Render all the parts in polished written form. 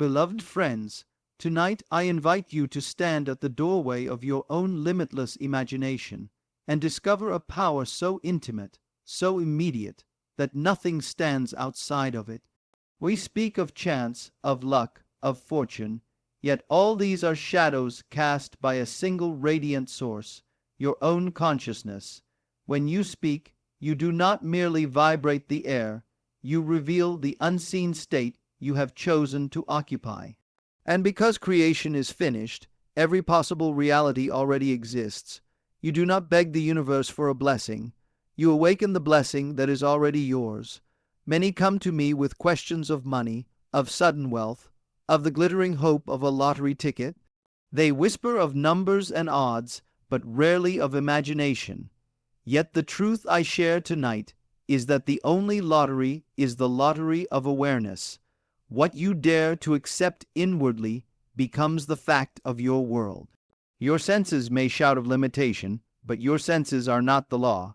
Beloved friends, tonight I invite you to stand at the doorway of your own limitless imagination and discover a power so intimate, so immediate, that nothing stands outside of it. We speak of chance, of luck, of fortune, yet all these are shadows cast by a single radiant source, your own consciousness. When you speak, you do not merely vibrate the air, you reveal the unseen state you have chosen to occupy. And because creation is finished, every possible reality already exists. You do not beg the universe for a blessing. You awaken the blessing that is already yours. Many come to me with questions of money, of sudden wealth, of the glittering hope of a lottery ticket. They whisper of numbers and odds, but rarely of imagination. Yet the truth I share tonight is that the only lottery is the lottery of awareness. What you dare to accept inwardly becomes the fact of your world. Your senses may shout of limitation, but your senses are not the law.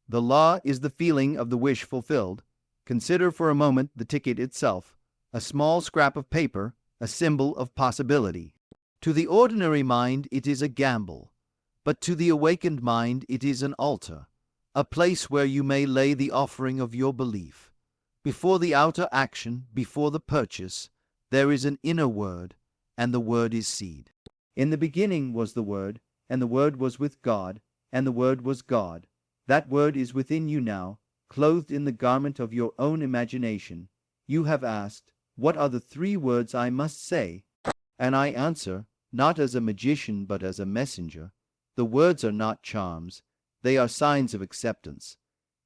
The law is the feeling of the wish fulfilled. Consider for a moment the ticket itself, a small scrap of paper, a symbol of possibility. To the ordinary mind it is a gamble, but to the awakened mind it is an altar, a place where you may lay the offering of your belief. Before the outer action, before the purchase, there is an inner word, and the word is seed. In the beginning was the Word, and the Word was with God, and the Word was God. That Word is within you now, clothed in the garment of your own imagination. You have asked, what are the 3 words I must say? And I answer, not as a magician but as a messenger. The words are not charms, they are signs of acceptance.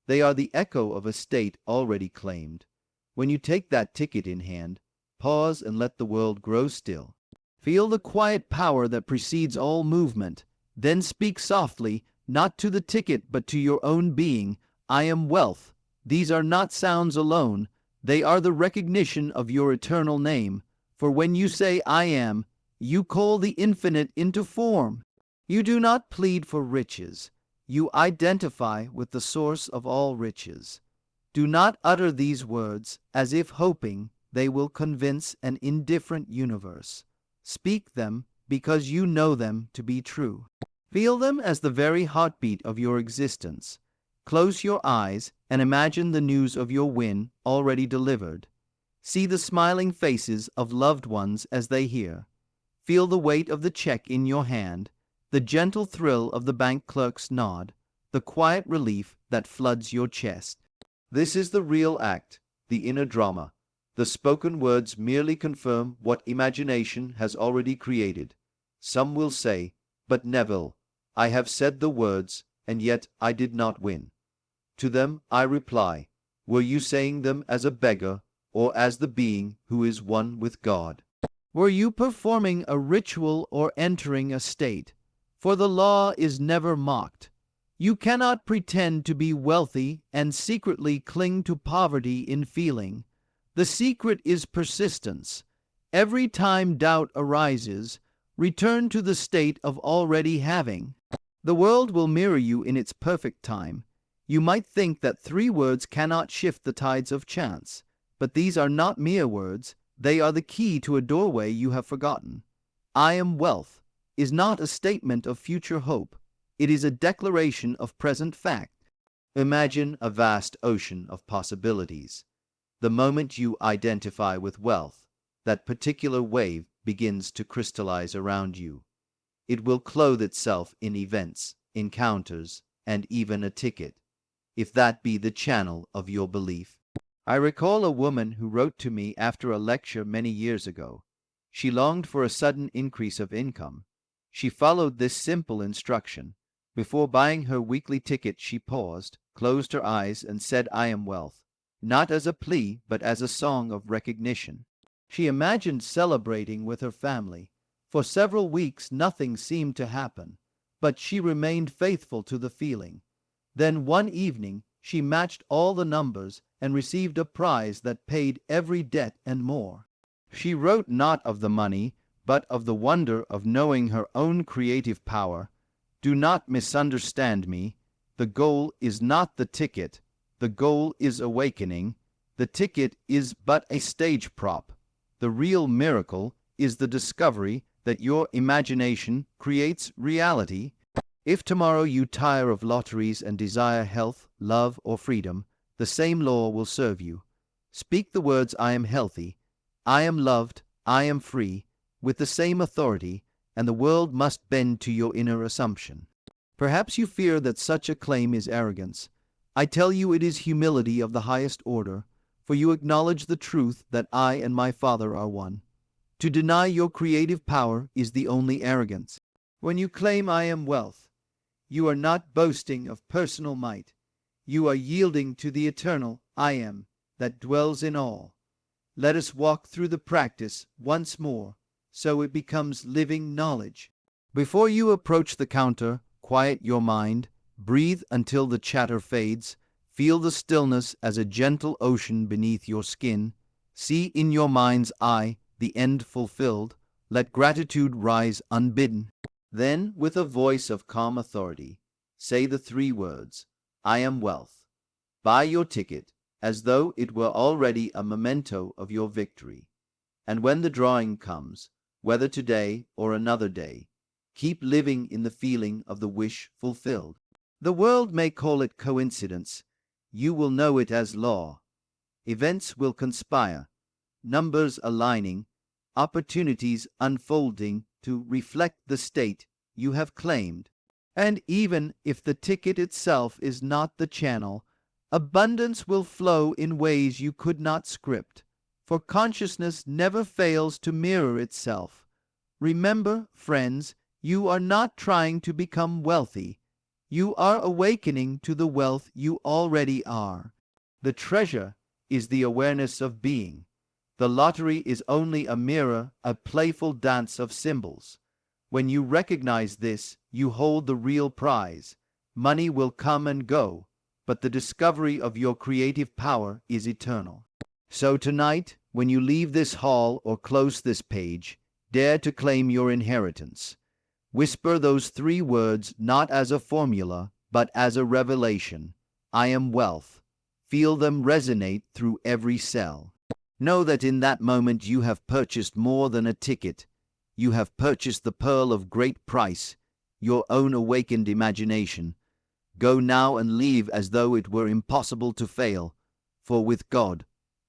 They are the echo of a state already claimed. When you take that ticket in hand, pause and let the world grow still. Feel the quiet power that precedes all movement. Then speak softly, not to the ticket but to your own being. I am wealth. These are not sounds alone. They are the recognition of your eternal name. For when you say I am, you call the infinite into form. You do not plead for riches. You identify with the source of all riches. Do not utter these words as if hoping they will convince an indifferent universe. Speak them because you know them to be true. Feel them as the very heartbeat of your existence. Close your eyes and imagine the news of your win already delivered. See the smiling faces of loved ones as they hear. Feel the weight of the check in your hand, the gentle thrill of the bank clerk's nod, the quiet relief that floods your chest. This is the real act, the inner drama. The spoken words merely confirm what imagination has already created. Some will say, but Neville, I have said the words, and yet I did not win. To them I reply, were you saying them as a beggar, or as the being who is one with God? Were you performing a ritual or entering a state? For the law is never mocked. You cannot pretend to be wealthy and secretly cling to poverty in feeling. The secret is persistence. Every time doubt arises, return to the state of already having. The world will mirror you in its perfect time. You might think that 3 words cannot shift the tides of chance, but these are not mere words. They are the key to a doorway you have forgotten. I am wealth is not a statement of future hope. It is a declaration of present fact. Imagine a vast ocean of possibilities. The moment you identify with wealth, that particular wave begins to crystallize around you. It will clothe itself in events, encounters, and even a ticket, if that be the channel of your belief. I recall a woman who wrote to me after a lecture many years ago. She longed for a sudden increase of income. She followed this simple instruction. Before buying her weekly ticket, she paused, closed her eyes, and said, I am wealth, not as a plea, but as a song of recognition. She imagined celebrating with her family. For several weeks nothing seemed to happen, but she remained faithful to the feeling. Then one evening she matched all the numbers and received a prize that paid every debt and more. She wrote not of the money, but of the wonder of knowing her own creative power. Do not misunderstand me. The goal is not the ticket. The goal is awakening. The ticket is but a stage prop. The real miracle is the discovery that your imagination creates reality. If tomorrow you tire of lotteries and desire health, love, or freedom, the same law will serve you. Speak the words, "I am healthy," "I am loved," "I am free," with the same authority, and the world must bend to your inner assumption. Perhaps you fear that such a claim is arrogance. I tell you it is humility of the highest order, for you acknowledge the truth that I and my Father are one. To deny your creative power is the only arrogance. When you claim "I am wealth," you are not boasting of personal might. You are yielding to the eternal "I am" that dwells in all. Let us walk through the practice once more, so it becomes living knowledge. Before you approach the counter, quiet your mind, breathe until the chatter fades, feel the stillness as a gentle ocean beneath your skin, see in your mind's eye the end fulfilled, let gratitude rise unbidden. Then, with a voice of calm authority, say the 3 words, "I am wealth." Buy your ticket as though it were already a memento of your victory. And when the drawing comes, whether today or another day, keep living in the feeling of the wish fulfilled. The world may call it coincidence. You will know it as law. Events will conspire, numbers aligning, opportunities unfolding to reflect the state you have claimed. And even if the ticket itself is not the channel, abundance will flow in ways you could not script, for consciousness never fails to mirror itself. Remember, friends, you are not trying to become wealthy. You are awakening to the wealth you already are. The treasure is the awareness of being. The lottery is only a mirror, a playful dance of symbols. When you recognize this, you hold the real prize. Money will come and go, but the discovery of your creative power is eternal. So tonight, when you leave this hall or close this page, dare to claim your inheritance. Whisper those 3 words not as a formula, but as a revelation. I am wealth. Feel them resonate through every cell. Know that in that moment you have purchased more than a ticket. You have purchased the pearl of great price, your own awakened imagination. Go now and leave as though it were impossible to fail, for with God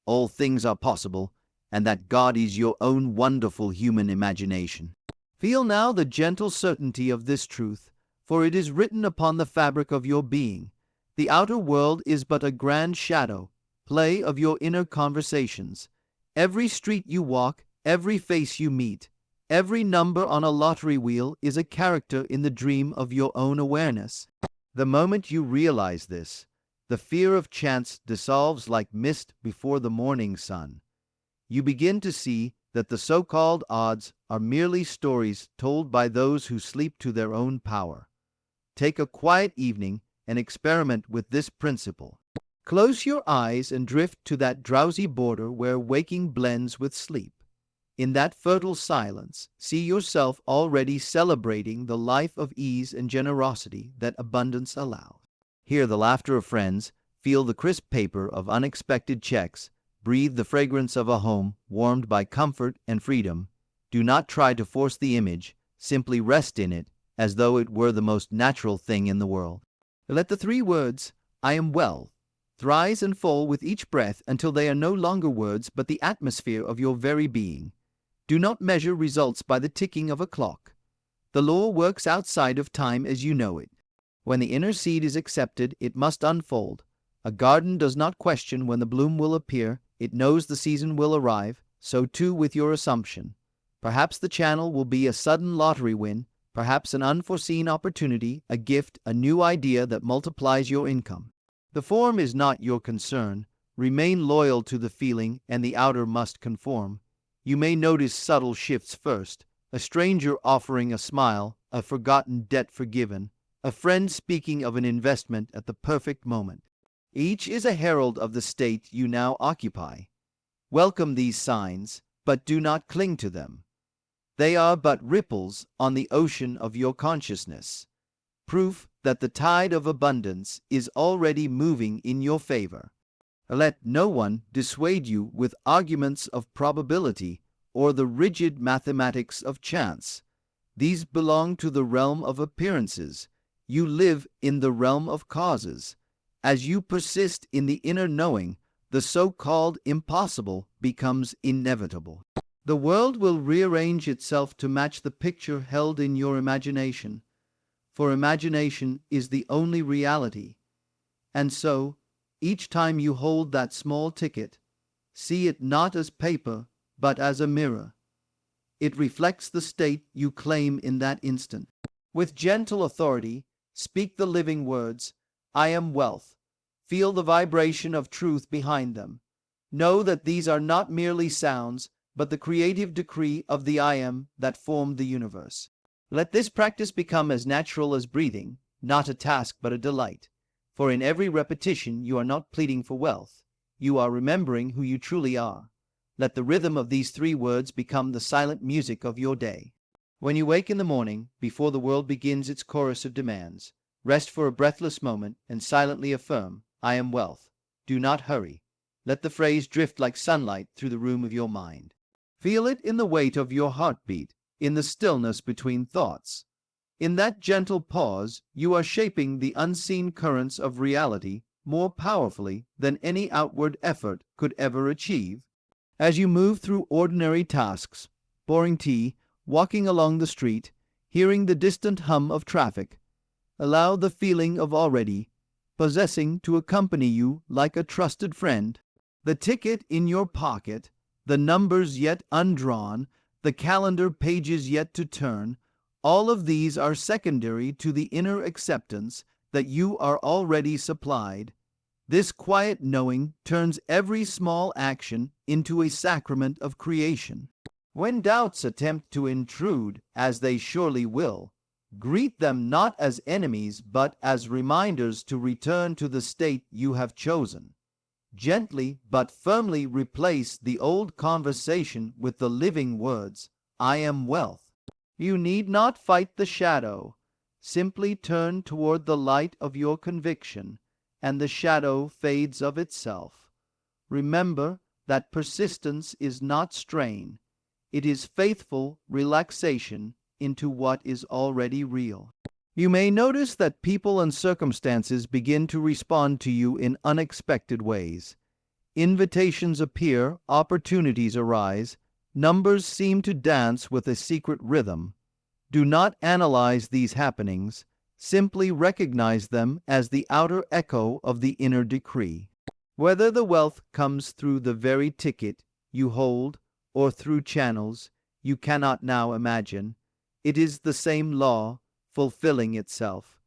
all things are possible, and that God is your own wonderful human imagination. Feel now the gentle certainty of this truth, for it is written upon the fabric of your being. The outer world is but a grand shadow, play of your inner conversations. Every street you walk, every face you meet, every number on a lottery wheel is a character in the dream of your own awareness. The moment you realize this, the fear of chance dissolves like mist before the morning sun. You begin to see that the so-called odds are merely stories told by those who sleep to their own power. Take a quiet evening and experiment with this principle. Close your eyes and drift to that drowsy border where waking blends with sleep. In that fertile silence, see yourself already celebrating the life of ease and generosity that abundance allows. Hear the laughter of friends, feel the crisp paper of unexpected checks, breathe the fragrance of a home warmed by comfort and freedom. Do not try to force the image, simply rest in it as though it were the most natural thing in the world. Let the 3 words, "I am well," rise and fall with each breath until they are no longer words but the atmosphere of your very being. Do not measure results by the ticking of a clock. The law works outside of time as you know it. When the inner seed is accepted, it must unfold. A garden does not question when the bloom will appear. It knows the season will arrive. So too with your assumption. Perhaps the channel will be a sudden lottery win, perhaps an unforeseen opportunity, a gift, a new idea that multiplies your income. The form is not your concern. Remain loyal to the feeling, and the outer must conform. You may notice subtle shifts first, a stranger offering a smile, a forgotten debt forgiven, a friend speaking of an investment at the perfect moment. Each is a herald of the state you now occupy. Welcome these signs, but do not cling to them. They are but ripples on the ocean of your consciousness, proof that the tide of abundance is already moving in your favor. Let no one dissuade you with arguments of probability. or the rigid mathematics of chance. These belong to the realm of appearances. You live in the realm of causes. As you persist in the inner knowing, the so-called impossible becomes inevitable. The world will rearrange itself to match the picture held in your imagination, for imagination is the only reality. And so, each time you hold that small ticket, see it not as paper, but as a mirror. It reflects the state you claim in that instant. With gentle authority, speak the living words, "I am wealth." Feel the vibration of truth behind them. Know that these are not merely sounds, but the creative decree of the I Am that formed the universe. Let this practice become as natural as breathing, not a task but a delight. For in every repetition you are not pleading for wealth. You are remembering who you truly are. Let the rhythm of these 3 words become the silent music of your day. When you wake in the morning, before the world begins its chorus of demands, rest for a breathless moment and silently affirm, "I am wealth." Do not hurry. Let the phrase drift like sunlight through the room of your mind. Feel it in the weight of your heartbeat, in the stillness between thoughts. In that gentle pause, you are shaping the unseen currents of reality more powerfully than any outward effort could ever achieve. As you move through ordinary tasks, pouring tea, walking along the street, hearing the distant hum of traffic, allow the feeling of already possessing to accompany you like a trusted friend. The ticket in your pocket, the numbers yet undrawn, the calendar pages yet to turn, all of these are secondary to the inner acceptance that you are already supplied. This quiet knowing turns every small action into a sacrament of creation. When doubts attempt to intrude, as they surely will, greet them not as enemies but as reminders to return to the state you have chosen. Gently but firmly replace the old conversation with the living words, "I am wealth." You need not fight the shadow. Simply turn toward the light of your conviction, and the shadow fades of itself. Remember that persistence is not strain. It is faithful relaxation into what is already real. You may notice that people and circumstances begin to respond to you in unexpected ways. Invitations appear, opportunities arise, numbers seem to dance with a secret rhythm. Do not analyze these happenings. Simply recognize them as the outer echo of the inner decree. Whether the wealth comes through the very ticket you hold or through channels you cannot now imagine, it is the same law fulfilling itself.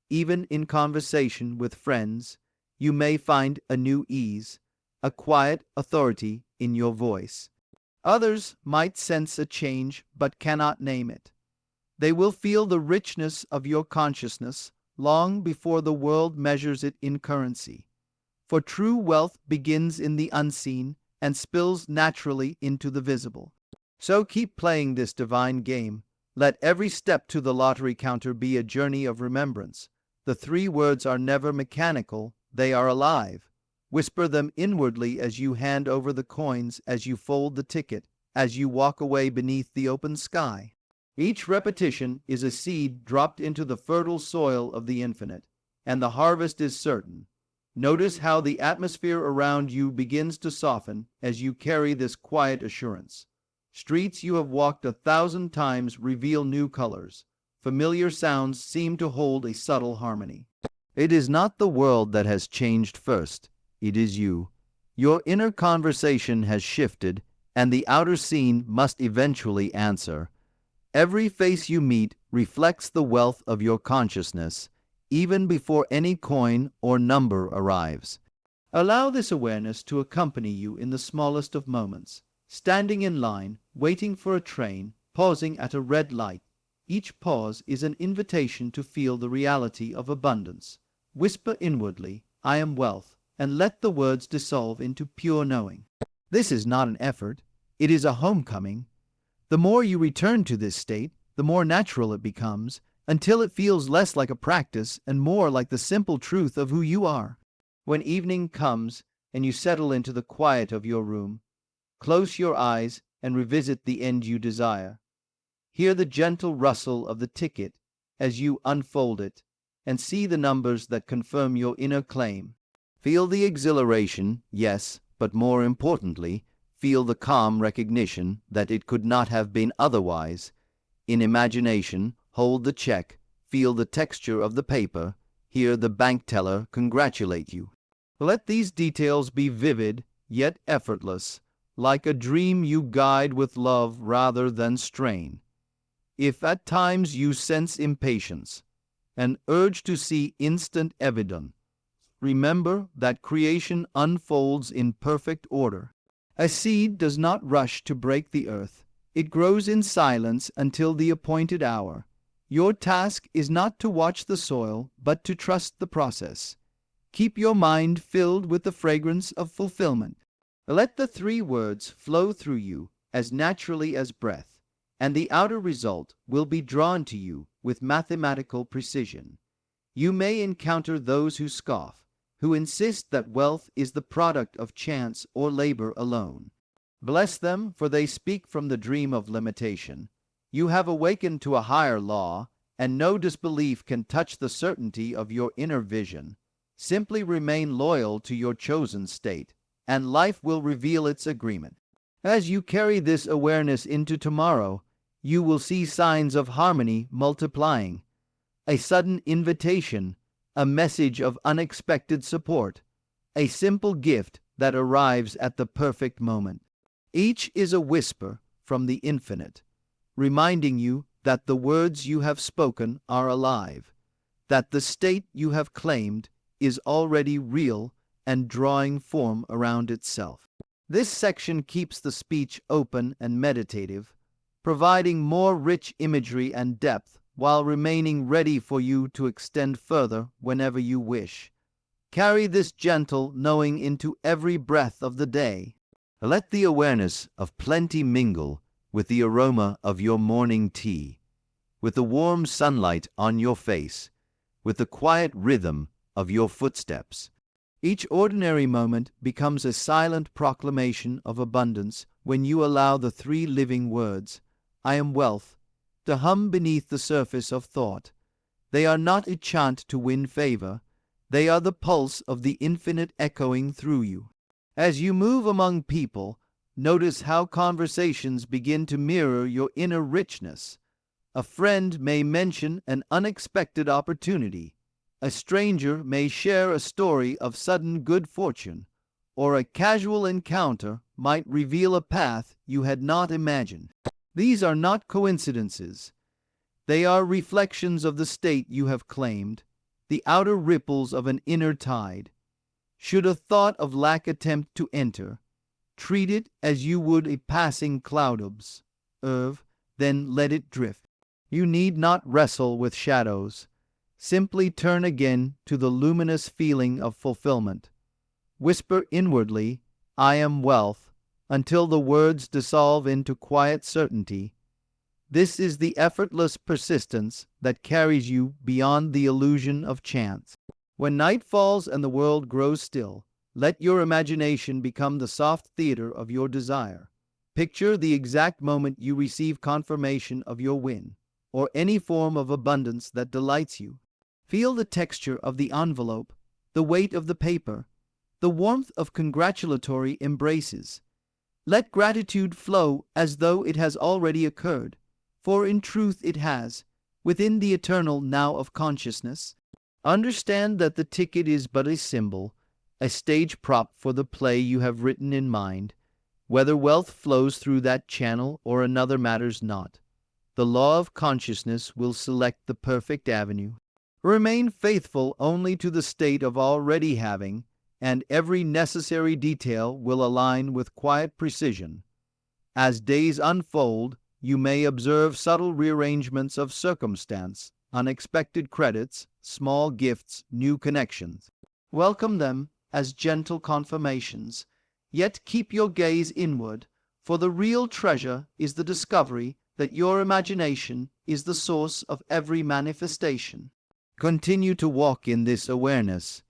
Even in conversation with friends, you may find a new ease, a quiet authority in your voice. Others might sense a change but cannot name it. They will feel the richness of your consciousness long before the world measures it in currency. For true wealth begins in the unseen and spills naturally into the visible. So keep playing this divine game. Let every step to the lottery counter be a journey of remembrance. The 3 words are never mechanical, they are alive. Whisper them inwardly as you hand over the coins, as you fold the ticket, as you walk away beneath the open sky. Each repetition is a seed dropped into the fertile soil of the infinite, and the harvest is certain. Notice how the atmosphere around you begins to soften as you carry this quiet assurance. Streets you have walked 1,000 times reveal new colors. Familiar sounds seem to hold a subtle harmony. It is not the world that has changed first. It is you. Your inner conversation has shifted, and the outer scene must eventually answer. Every face you meet reflects the wealth of your consciousness, even before any coin or number arrives. Allow this awareness to accompany you in the smallest of moments. Standing in line, waiting for a train, pausing at a red light. Each pause is an invitation to feel the reality of abundance. Whisper inwardly, "I am wealth," and let the words dissolve into pure knowing. This is not an effort. It is a homecoming. The more you return to this state, the more natural it becomes, until it feels less like a practice and more like the simple truth of who you are. When evening comes and you settle into the quiet of your room, close your eyes and revisit the end you desire. Hear the gentle rustle of the ticket as you unfold it, and see the numbers that confirm your inner claim. Feel the exhilaration, yes, but more importantly, feel the calm recognition that it could not have been otherwise. In imagination, hold the check, feel the texture of the paper, hear the bank teller congratulate you. Let these details be vivid, yet effortless, like a dream you guide with love rather than strain. If at times you sense impatience, an urge to see instant evidence, remember that creation unfolds in perfect order. A seed does not rush to break the earth. It grows in silence until the appointed hour. Your task is not to watch the soil, but to trust the process. Keep your mind filled with the fragrance of fulfillment. Let the three words flow through you as naturally as breath, and the outer result will be drawn to you with mathematical precision. You may encounter those who scoff, who insist that wealth is the product of chance or labor alone. Bless them, for they speak from the dream of limitation. You have awakened to a higher law, and no disbelief can touch the certainty of your inner vision. Simply remain loyal to your chosen state, and life will reveal its agreement. As you carry this awareness into tomorrow, you will see signs of harmony multiplying. A sudden invitation, a message of unexpected support, a simple gift that arrives at the perfect moment. Each is a whisper from the infinite, reminding you that the words you have spoken are alive, that the state you have claimed is already real and drawing form around itself. This section keeps the speech open and meditative, providing more rich imagery and depth while remaining ready for you to extend further whenever you wish. Carry this gentle knowing into every breath of the day. Let the awareness of plenty mingle with the aroma of your morning tea, with the warm sunlight on your face, with the quiet rhythm of your footsteps. Each ordinary moment becomes a silent proclamation of abundance when you allow the three living words, "I am wealth," to hum beneath the surface of thought. They are not a chant to win favor. They are the pulse of the infinite echoing through you. As you move among people, notice how conversations begin to mirror your inner richness. A friend may mention an unexpected opportunity. A stranger may share a story of sudden good fortune, or a casual encounter might reveal a path you had not imagined. These are not coincidences. They are reflections of the state you have claimed, the outer ripples of an inner tide. Should a thought of lack attempt to enter, treat it as you would a passing cloud then let it drift. You need not wrestle with shadows. Simply turn again to the luminous feeling of fulfillment. Whisper inwardly, "I am wealth," until the words dissolve into quiet certainty. This is the effortless persistence that carries you beyond the illusion of chance. When night falls and the world grows still, let your imagination become the soft theater of your desire. Picture the exact moment you receive confirmation of your win, or any form of abundance that delights you. Feel the texture of the envelope, the weight of the paper, the warmth of congratulatory embraces. Let gratitude flow as though it has already occurred, for in truth it has, within the eternal now of consciousness. Understand that the ticket is but a symbol, a stage prop for the play you have written in mind. Whether wealth flows through that channel or another matters not. The law of consciousness will select the perfect avenue. Remain faithful only to the state of already having, and every necessary detail will align with quiet precision. As days unfold, you may observe subtle rearrangements of circumstance, unexpected credits, small gifts, new connections. Welcome them as gentle confirmations, yet keep your gaze inward, for the real treasure is the discovery that your imagination is the source of every manifestation. Continue to walk in this awareness,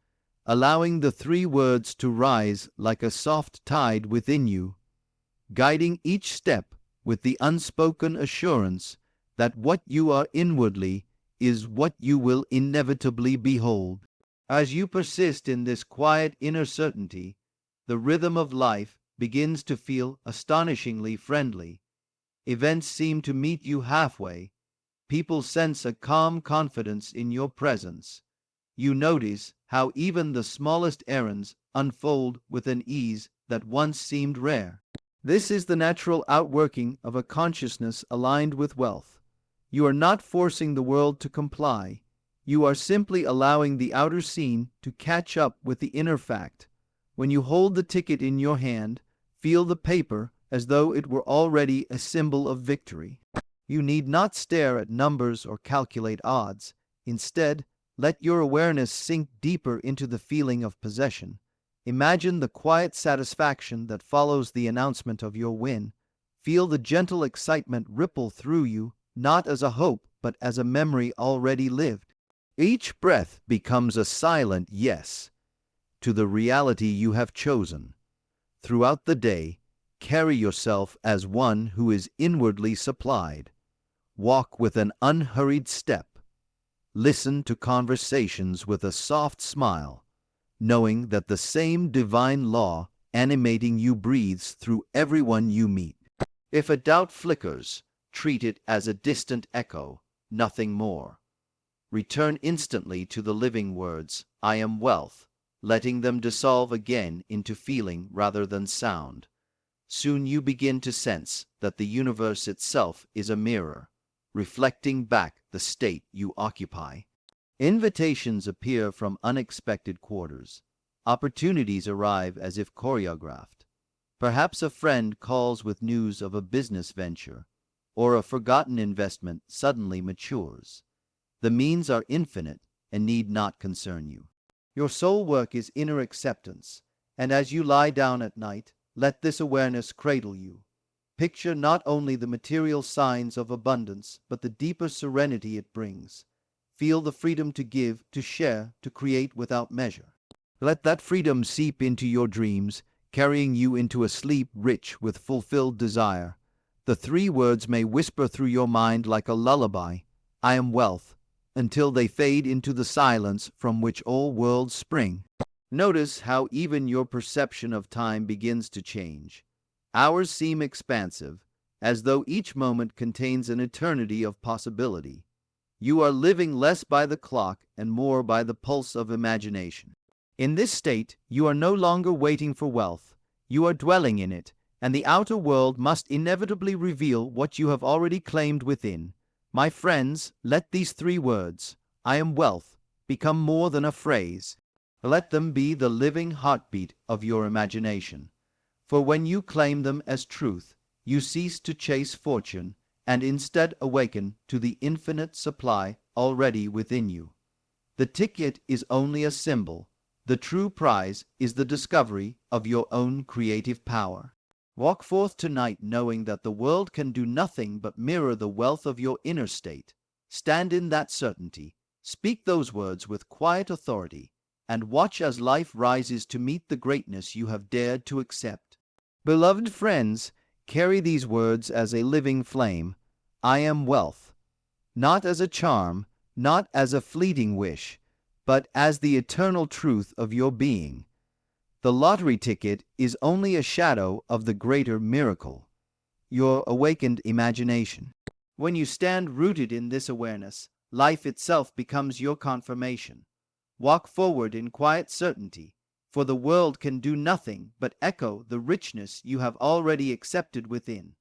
allowing the three words to rise like a soft tide within you. guiding each step with the unspoken assurance that what you are inwardly is what you will inevitably behold. As you persist in this quiet inner certainty, the rhythm of life begins to feel astonishingly friendly. Events seem to meet you halfway. People sense a calm confidence in your presence. You notice how even the smallest errands unfold with an ease that once seemed rare. This is the natural outworking of a consciousness aligned with wealth. You are not forcing the world to comply. You are simply allowing the outer scene to catch up with the inner fact. When you hold the ticket in your hand, feel the paper as though it were already a symbol of victory. You need not stare at numbers or calculate odds. Instead, let your awareness sink deeper into the feeling of possession. Imagine the quiet satisfaction that follows the announcement of your win. Feel the gentle excitement ripple through you, not as a hope, but as a memory already lived. Each breath becomes a silent yes to the reality you have chosen. Throughout the day, carry yourself as one who is inwardly supplied. Walk with an unhurried step. Listen to conversations with a soft smile, knowing that the same divine law animating you breathes through everyone you meet. If a doubt flickers, treat it as a distant echo, nothing more. Return instantly to the living words, "I am wealth," letting them dissolve again into feeling rather than sound. Soon you begin to sense that the universe itself is a mirror, reflecting back the state you occupy. Invitations appear from unexpected quarters. Opportunities arrive as if choreographed. Perhaps a friend calls with news of a business venture, or a forgotten investment suddenly matures. The means are infinite and need not concern you. Your soul work is inner acceptance, and as you lie down at night, let this awareness cradle you. Picture not only the material signs of abundance, but the deeper serenity it brings. Feel the freedom to give, to share, to create without measure. Let that freedom seep into your dreams, carrying you into a sleep rich with fulfilled desire. The three words may whisper through your mind like a lullaby, "I am wealth," until they fade into the silence from which all worlds spring. Notice how even your perception of time begins to change. Hours seem expansive, as though each moment contains an eternity of possibility. You are living less by the clock and more by the pulse of imagination. In this state, you are no longer waiting for wealth. You are dwelling in it, and the outer world must inevitably reveal what you have already claimed within. My friends, let these three words, "I am wealth," become more than a phrase. Let them be the living heartbeat of your imagination. For when you claim them as truth, you cease to chase fortune and instead awaken to the infinite supply already within you. The ticket is only a symbol. The true prize is the discovery of your own creative power. Walk forth tonight knowing that the world can do nothing but mirror the wealth of your inner state. Stand in that certainty. Speak those words with quiet authority, and watch as life rises to meet the greatness you have dared to accept. Beloved friends, carry these words as a living flame. I am wealth, not as a charm, not as a fleeting wish, but as the eternal truth of your being. The lottery ticket is only a shadow of the greater miracle, your awakened imagination. When you stand rooted in this awareness, life itself becomes your confirmation. Walk forward in quiet certainty, for the world can do nothing but echo the richness you have already accepted within.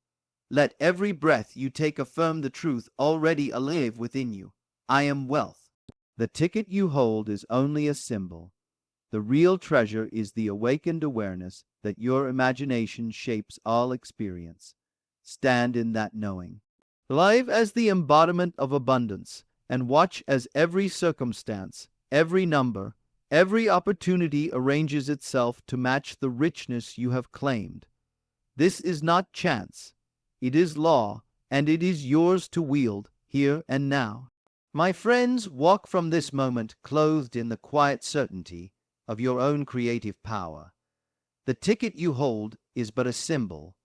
Let every breath you take affirm the truth already alive within you. I am wealth. The ticket you hold is only a symbol. The real treasure is the awakened awareness that your imagination shapes all experience. Stand in that knowing. Live as the embodiment of abundance, and watch as every circumstance, every number, every opportunity arranges itself to match the richness you have claimed. This is not chance. It is law, and it is yours to wield here and now. My friends, walk from this moment clothed in the quiet certainty of your own creative power. The ticket you hold is but a symbol.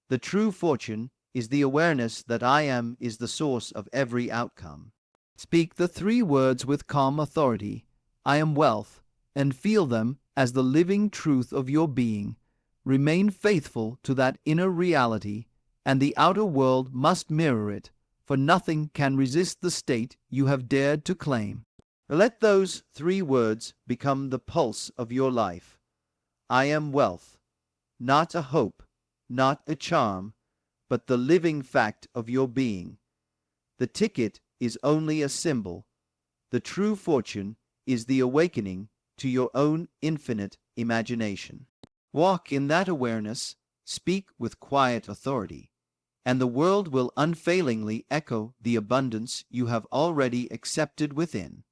The true fortune is the awareness that I am is the source of every outcome. Speak the three words with calm authority, I am wealth, and feel them as the living truth of your being. Remain faithful to that inner reality, and the outer world must mirror it, for nothing can resist the state you have dared to claim. Let those three words become the pulse of your life. I am wealth, not a hope, not a charm, but the living fact of your being. The ticket is only a symbol. The true fortune is the awakening to your own infinite imagination. Walk in that awareness, speak with quiet authority, and the world will unfailingly echo the abundance you have already accepted within.